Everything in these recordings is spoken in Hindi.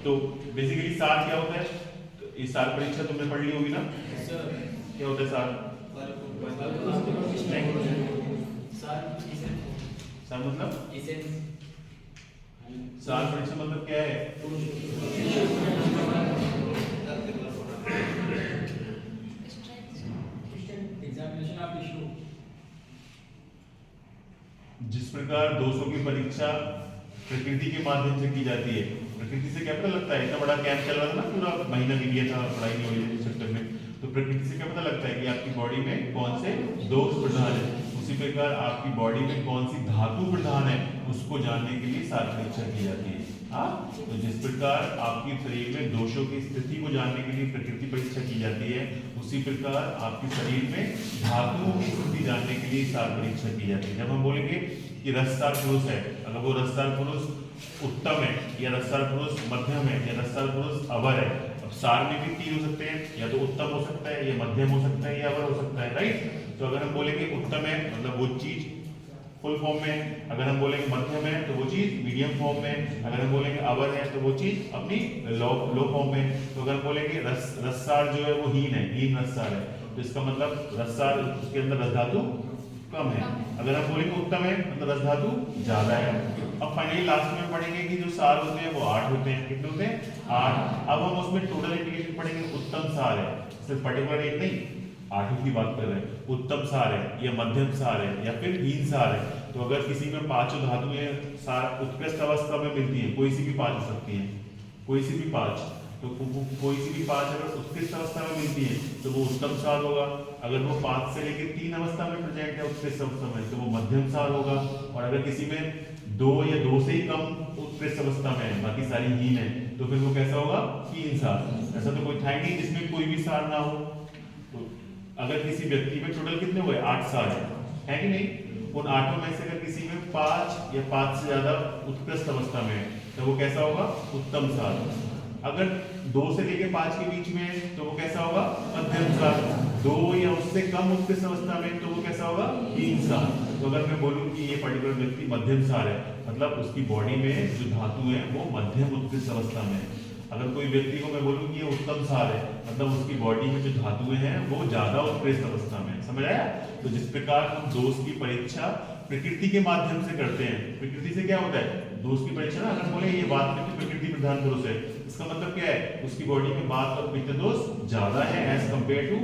तो बेसिकली सार क्या होता है? तो इस सार परीक्षा तुमने पढ़ ली होगी ना? क्या होता है सार? सार मतलब सार परीक्षा मतलब क्या है? जिस प्रकार 200 की परीक्षा प्रकृति के माध्यम से की जाती है, प्रकृति से क्या पता लगता है? इतना बड़ा कैंप चल रहा था ना, पूरा महीना भी गया था पढ़ाई नहीं हुई इस चक्कर में, तो प्रकृति से क्या पता लगता है कि आपकी बॉडी में कौन से दोष प्रधान है। उसी प्रकार आपकी बॉडी में कौन सी धातु प्रधान है उसको जानने के लिए सार परीक्षा की जाती है। हाँ, तो जिस प्रकार आपके शरीर में दोषों की स्थिति को जानने के लिए प्रकृति परीक्षा की जाती है, उसी प्रकार आपके शरीर में धातुओं की स्थिति जानने के लिए सार परीक्षा की जाती है। जब हम बोलेंगे कि रससार पुरुष है, अगर वो रससार पुरुष उत्तम है या रससार पुरुष मध्यम है या रससार पुरुष अवर है, अब सार में भी 3 हो सकते हैं, या तो उत्तम हो सकता है या मध्यम हो सकता है या अवर हो सकता है, राइट। तो अगर हम बोलेंगे उत्तम है मतलब वो चीज फुल फॉर्म में, अगर हम बोलेंगे मध्यम है तो वो चीज मीडियम फॉर्म में, अगर हम बोलेंगे अवर है तो वो चीज अपनी लो फॉर्म में। तो अगर हम बोलेंगे रससार जो है वो हीन है, हीन रससार है, तो इसका मतलब रससार उसके अंदर रस धातु कम है। अगर हम बोलेंगे उत्तम है मतलब रस धातु ज्यादा है। अब फाइनली लास्ट में पढ़ेंगे कि जो सार होते हैं वो 8 होते हैं। कितने होते हैं? 8। अब हम उसमें टोटल इंडिकेशन पढ़ेंगे। उत्तम सार है, सिर्फ पर्टिकुलर एक नहीं, 8 की बात कर रहे हैं। उत्तम सार है या मध्यम सार है या फिर हीन सार है। तो अगर किसी में 5 धातुएं सार उत्कृष्ट अवस्था में मिलती है, कोई सी भी 5 हो सकती है, कोई सी भी 5, तो कोई सी भी 5 अगर उत्कृष्ट अवस्था में मिलती है तो वो उत्तम सार होगा। अगर वो 5 से लेकर 3 अवस्था में प्रेजेंट है उत्कृष्ट अवस्था में, तो वो मध्यम सार होगा। और अगर किसी में 2 या 2 से ही कम उत्कृष्ट अवस्था में है, बाकी सारी हीन है, तो फिर वो कैसा होगा? हीन सार। ऐसा तो कोई था ही नहीं जिसमें कोई भी सार ना हो। तो अगर किसी व्यक्ति में टोटल कितने हुए? 8 सार है कि नहीं? उन 8 में से अगर किसी में 5 या 5 से ज्यादा उत्कृष्ट अवस्था में है तो वो कैसा होगा? उत्तम सार। अगर 2 से लेकर 5 के बीच में है तो वो कैसा होगा? मध्यम सार। 2 या उससे कम उत्कृष्ट अवस्था में तो वो कैसा होगा? हीन सार। तो अगर मैं बोलूं कि ये पर्टिकुलर व्यक्ति मध्यम सार है, मतलब उसकी बॉडी में जो धातु है वो मध्यम उत्कृष्ट अवस्था में है। अगर कोई व्यक्ति को मैं बोलूं कि ये उत्तम सार है, मतलब उसकी बॉडी में जो धातुएं हैं वो ज्यादा उत्कृष्ट अवस्था में है। समझ आया? तो जिस प्रकार हम दोष की परीक्षा प्रकृति के माध्यम से करते हैं, प्रकृति से क्या होता है? दोष की परीक्षा ना, अगर बोले ये बात में प्रकृति प्रधान पुरुष है, इसका मतलब क्या है? उसकी बॉडी में बात और पित्त दोष ज्यादा है एज कंपेयर टू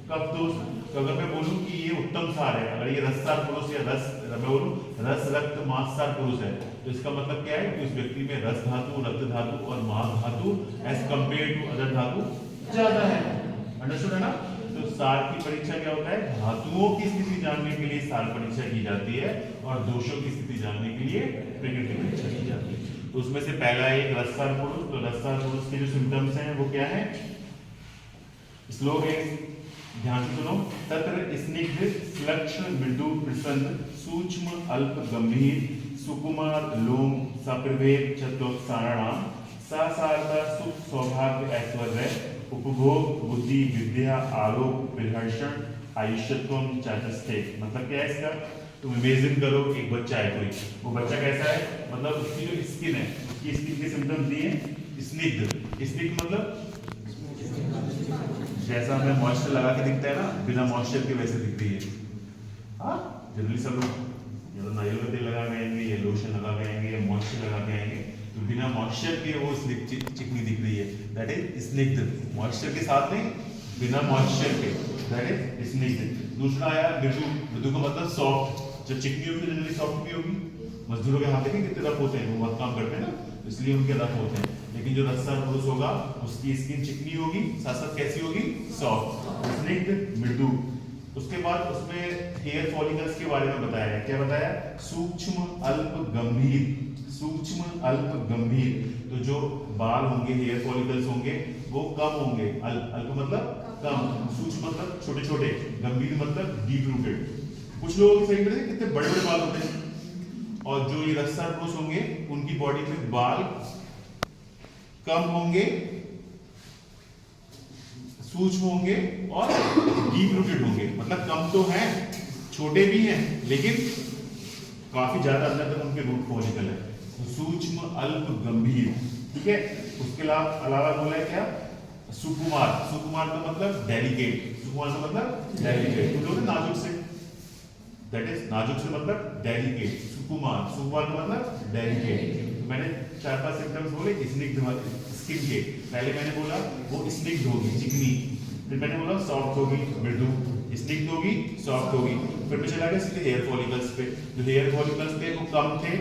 कफ दोष। तो अगर मैं बोलूं कि ये उत्तम सार है, अगर ये रससार पुरुष या मैं बोलूं रस रक्त मांससार पुरुष है, तो इसका मतलब क्या है कि उस व्यक्ति में रस धातु, रक्त धातु और मांस धातु एज कंपेयर टू अदर धातु ज्यादा है। अंडरस्टूड है ना? तो सार की परीक्षा क्या होता है? धातुओं की स्थिति जानने के लिए सार परीक्षा की जाती है और दोषों की स्थिति जानने के लिए प्रकृति परीक्षा की जाती है। तो उसमें से पहला एक रससार पुरुष। तो रससार पुरुष के जो सिम्टम्स हैं वो क्या है? श्लोक है, ध्यान से सुनो। तत्र स्निग्ध श्लक्ष मृदु प्रसन्न सूक्ष्म अल्प गंभीर सुकुमार लोम सप्रभेद चतुर्सारणाम सासारता सुख सौभाग्य ऐश्वर्य उपभोग बुद्धि विद्या आलोक विहर्षण आयुष्यत्वम चातुष्टे। मतलब क्या है इसका? तुम इमेजिन करो एक बच्चा है कोई, वो बच्चा कैसा है? मतलब उसकी जो स्किन है, उसकी स्किन के सिम्टम्स दिए स्निग्ध। स्निग्ध मतलब जैसा हमें मॉइस्चर लगा के दिखता है ना, बिना मॉइस्चर के वैसे दिख रही है। हाँ, जनरली सब लोग नारियल का तेल लगा के आएंगे या लोशन लगा के आएंगे या मॉइस्चर लगा के आएंगे, तो बिना मॉइस्चर के वो चिकनी दिख रही है, दैट इज स्निग्ध। मॉइस्चर के साथ नहीं, बिना मॉइस्चर के, दैट इज स्निग्ध। दूसरा आया मृदु। मृदु का मतलब सॉफ्ट। जब चिकनी होगी जनरली सॉफ्ट भी होगी। मजदूरों के हाथ देखें कितने रफ होते हैं, वो बहुत काम करते हैं ना, इसलिए उनके रफ होते हैं। लेकिन जो रससार पुरुष होगा उसकी स्किन चिकनी होगी, साथ साथ कैसी होगी? सॉफ्ट, स्निग्ध, मृदु। उसके बाद उसमें हेयर फॉलिकल्स के बारे में बताया है। क्या बताया? सूक्ष्म अल्प गंभीर। सूक्ष्म अल्प गंभीर, तो जो बाल होंगे, हेयर फॉलिकल्स होंगे, वो कम होंगे। अल्प मतलब कम, सूक्ष्म मतलब छोटे छोटे, गंभीर मतलब डीप रूटेड। कुछ लोगों के शरीर में कितने बड़े बड़े बाल होते हैं, और जो ये रससार पुरुष होंगे उनकी बॉडी में बाल कम होंगे, सूक्ष्म होंगे और डीप रूटेड होंगे। मतलब कम तो हैं, छोटे भी हैं, लेकिन काफी ज्यादा अंदर तक उनके रूट फॉलिकल है। सूक्ष्म अल्प गंभीर, ठीक है। उसके अलावा बोला है क्या, सुकुमार, सुकुमार का मतलब डेलिकेट, सुकुमार का मतलब डेलिकेट, तो जो नाजुक से, दैट इज नाजुक से मतलब डेलिकेट, सुकुमार, सुकुमार का मतलब डेलिकेट। तो मैंने 4-5 सिम्टम्स बोले स्निग्ध स्किन के, पहले मैंने बोला वो स्निग्ध होगी चिकनी, फिर मैंने बोला सॉफ्ट होगी मृदु, स्निग्ध होगी सॉफ्ट होगी, फिर मैं चला गया सीधे हेयर फॉलिकल्स पे। जो हेयर फॉलिकल्स थे वो कम थे,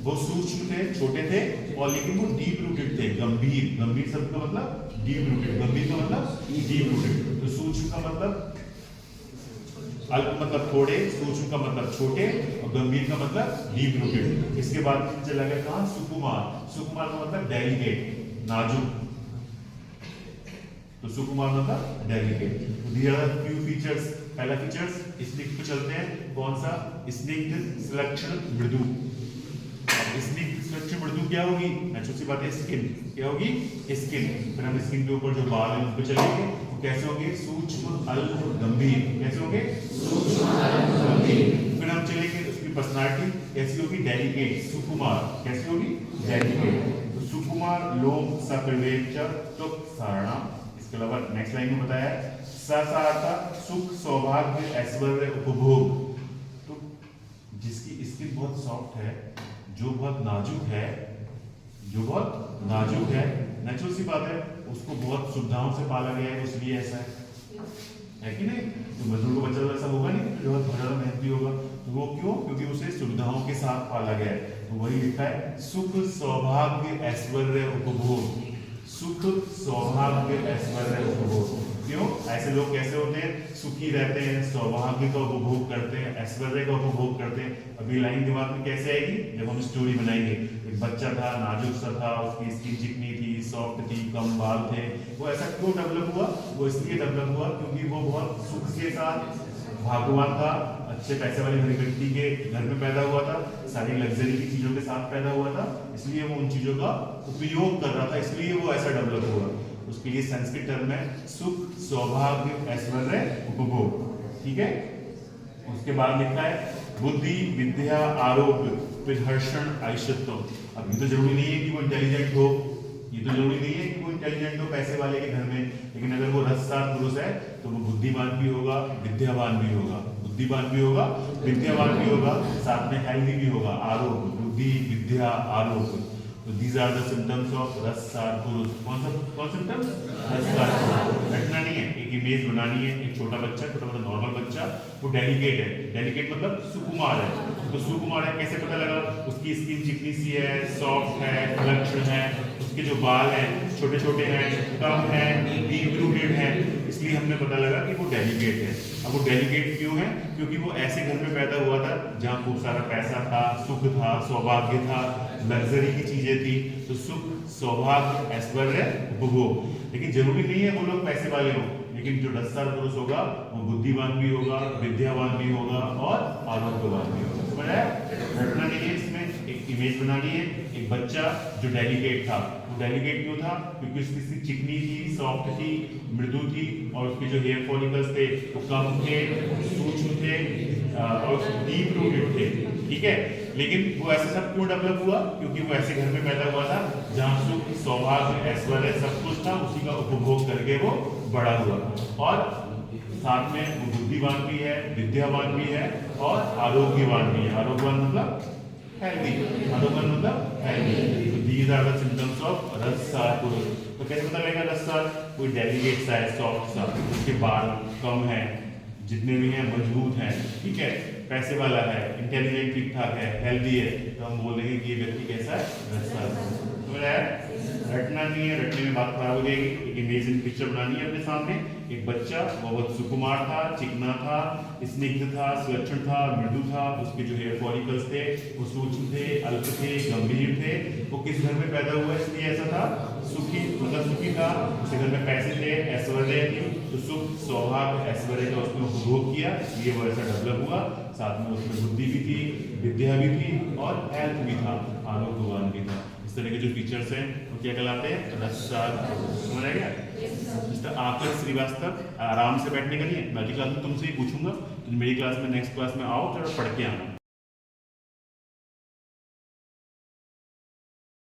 वो सूक्ष्म थे, छोटे थे, और लेकिन वो डीप रूटेड थे, गंभीर, गंभीर शब्द का मतलब डीप रूटेड, गंभीर का मतलब डीप रूटेड। तो सूक्ष्म का मतलब, अल्प मतलब थोड़े, सूक्ष्म का मतलब छोटे, और गंभीर का मतलब डीप रूटेड। इसके बाद चला गया कहां, सुकुमार, सुकुमार का मतलब डेलिकेट, नाजुक, तो सुकुमार मतलब delicate. There are few features, पहला फीचर्स स्निग्ध पे चलते हैं, कौन सा, स्निग्ध सुलक्षण मृदु। स्निग्ध सुलक्षण मृदु क्या होगी, नेचुरल सी बात है, स्किन क्या होगी, स्किन। फिर हम स्किन के ऊपर जो बाल है उस पे चलेंगे, वो कैसे होंगे, सूक्ष्म अल्प गंभीर, कैसे होंगे, सूक्ष्म अल्प गंभीर। फिर हम चलेंगे उसकी पर्सनालिटी कैसी होगी, डेलिकेट, सुकुमार, कैसी होगी, डेलिकेट। तो सुकुमार लोम सप्रवेश तो सारणा। इसके अलावा नेक्स्ट लाइन में बताया ससारता सुख सौभाग्य ऐश्वर्य उपभोग। तो जिसकी स्किन बहुत सॉफ्ट है, जो बहुत नाजुक है, जो बहुत नाजुक है, नेचुरल सी बात है, उसको बहुत सुविधाओं से पाला गया है, इसलिए ऐसा है कि नहीं। तो मजदूर का बच्चा तो ऐसा होगा नहीं, जो बहुत ज्यादा मेहनती होगा, तो वो क्यों, क्योंकि उसे सुविधाओं के साथ पाला गया है। तो वही लिखा है सुख सौभाग्य ऐश्वर्य उपभोग, सुख सौभाग्य ऐश्वर्य उपभोग। क्यों, ऐसे लोग कैसे होते हैं, सुखी रहते हैं, सौभाग्य का उपभोग करते हैं, ऐश्वर्य का उपभोग करते हैं। अभी लाइन दिमाग में कैसे आएगी, जब हम स्टोरी बनाएंगे। एक बच्चा था, नाजुक सा था, उसकी स्किन चिकनी थी, सॉफ्ट थी, कम बाल थे। वो ऐसा क्यों डेवलप हुआ, वो इसलिए डेवलप हुआ क्योंकि वो बहुत सुख के साथ भाग्यवान था, अच्छे पैसे वाले व्यक्ति के घर में पैदा हुआ था, सारी लग्जरी की चीजों के साथ पैदा हुआ था, इसलिए वो उन चीजों का उपयोग कर रहा था, इसलिए वो ऐसा डेवलप हुआ। उसके लिए संस्कृत टर्म है सुख सौभाग्य ऐश्वर्य उपभोग, ठीक है। उसके बाद लिखा है बुद्धि विद्या आरोग्य विहर्षण आयुष्यत्व। अब ये तो जरूरी नहीं है कि वो इंटेलिजेंट हो, ये तो जरूरी नहीं है कि वो इंटेलिजेंट हो पैसे वाले के घर में, लेकिन अगर वो रससार पुरुष है तो वो बुद्धिमान भी होगा, विद्यावान भी होगा, बुद्धिमान भी होगा, विद्यावान भी होगा, साथ में हेल्दी भी होगा, आरोग्य, बुद्धि विद्या आरोग्य। तो these are the symptoms of रससार पुरुष। कौन सिम्टम्स, रससार पुरुष। रटना नहीं है, एक इमेज बनानी है। एक छोटा बच्चा, छोटा मतलब नॉर्मल बच्चा, वो डेलिकेट है, डेलिकेट मतलब सुकुमार है। तो सुकुमार है कैसे पता लगा, उसकी स्किन चिकनी सी है, सॉफ्ट है, विलक्षण है, उसके जो बाल हैं छोटे छोटे हैं, कम है, डीप रूटेड है, इसलिए हमने पता लगा कि वो डेलिकेट है। अब वो डेलिकेट क्यों है, क्योंकि वो ऐसे घर में पैदा हुआ था जहाँ खूब सारा पैसा था, सुख था, सौभाग्य था, लग्जरी की चीजें थी। तो सुख सौभाग्य ऐश्वर्य उपभोग। लेकिन जरूरी नहीं है वो लोग पैसे वाले हों, लेकिन जो रससार पुरुष होगा वो बुद्धिमान भी होगा, विद्यावान भी होगा और आरोग्यवान भी होगा। समझ आया, रटना नहीं है, इसमें एक इमेज बनानी है। एक बच्चा जो डेलिकेट था, वो डेलिकेट क्यों था, क्योंकि उसकी स्किन चिकनी थी, सॉफ्ट थी, मृदु थी, और उसके जो हेयर फॉलिकल्स थे वो कम थे, सूक्ष्म थे और डीप रूटेड थे, ठीक है। लेकिन वो ऐसे सब क्यों डेवलप हुआ, क्योंकि वो ऐसे घर में पैदा हुआ था जहाँ सुख सौभाग्य ऐश्वर्य सब कुछ था, उसी का उपभोग करके वो बड़ा हुआ, और साथ में वो बुद्धिमान भी है, विद्यावान भी है और आरोग्यवान भी है। आरोग्यवान मतलब हेल्दी, आरोग्यवान मतलब हेल्दी। तो these are the symptoms of रससार पुरुष। तो कैसे पता लगेगा रससार, कोई डेलिकेट सा है, सॉफ्ट सा, उसके बाल कम है, जितने भी हैं मजबूत हैं, ठीक है, पैसे वाला है, इंटेलिजेंट ठीक ठाक है, हेल्दी है, तो हम बोल देंगे कि ये व्यक्ति कैसा है, रससार। समझ आया, रटना नहीं है, रटने में बात खराब हो जाएगी। एक इमेजिन पिक्चर बनानी है अपने सामने। एक बच्चा, वो बहुत सुकुमार था, चिकना था, स्निग्ध था, सुलक्षण था, मृदु था, उसके जो हेयर फॉलिकल्स थे वो सूक्ष्म थे, अल्प थे, गंभीर थे। वो किस घर में पैदा हुआ इसलिए ऐसा था, सुखी, मतलब सुखी था, उसके घर में पैसे थे, ऐश्वर्य थी, तो सुख सौभाग्य ऐश्वर्य का उसने उपभोग किया, इसलिए वो ऐसा डेवलप हुआ। साथ में उसमें बुद्धि भी थी, विद्या भी थी और हेल्थ भी था, आरोग्यवान भी था। इस तरह के जो फीचर्स हैं वो क्या कहलाते हैं, रससार। समझ आ गया। मिस्टर आकर श्रीवास्तव, आराम से बैठने का नहीं है, मैं अगली क्लास में तुमसे ही पूछूंगा, तो मेरी क्लास में नेक्स्ट क्लास में आओ, थोड़ा पढ़ के आना।